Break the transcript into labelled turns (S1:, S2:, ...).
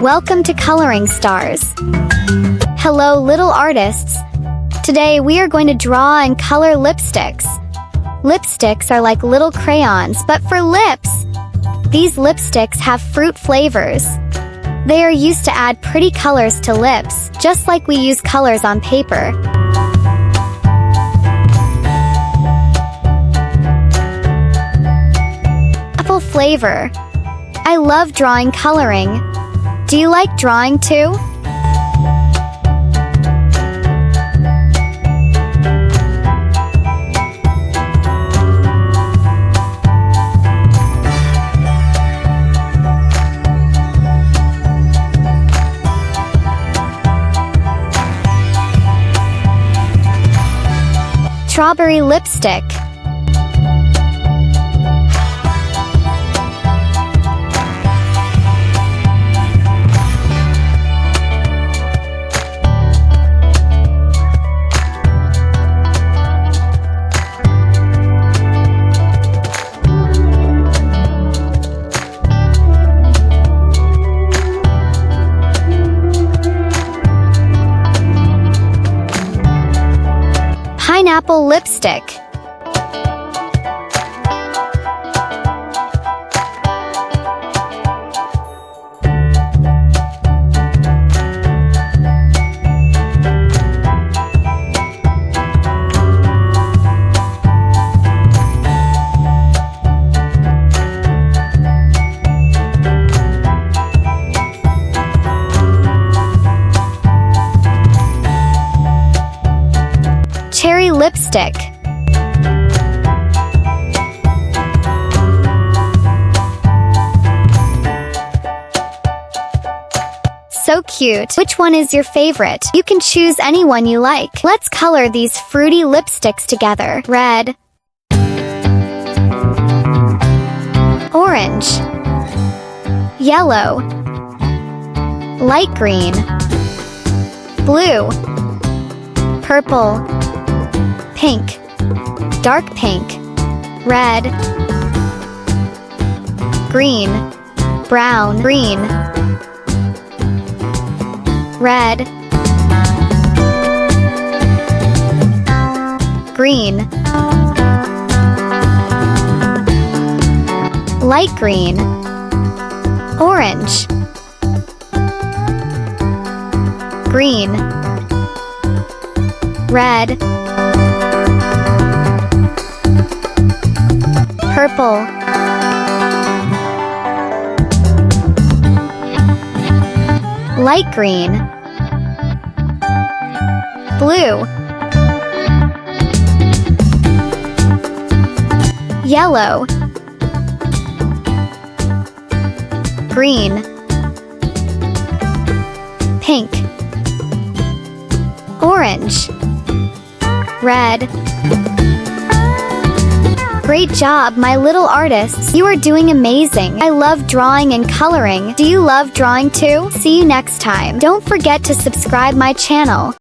S1: Welcome to Coloring Stars. Hello, little artists. Today we are going to draw and color lipsticks. Lipsticks are like little crayons, but for lips. These lipsticks have fruit flavors. They are used to add pretty colors to lips, just like we use colors on paper. Apple flavor. I love drawing coloring. Do you like drawing too? Strawberry lipstick. Pineapple lipstick. Cherry lipstick. So cute. Which one is your favorite? You can choose any one you like. Let's color these fruity lipsticks together. Red, orange, yellow, light green, blue, purple, pink, dark pink, red, green, brown, green, red, green, light green, orange, green, red, purple, light green, blue, yellow, green, pink, orange, red. Great job, my little artists. You are doing amazing. I love drawing and coloring. Do you love drawing too? See you next time. Don't forget to subscribe my channel.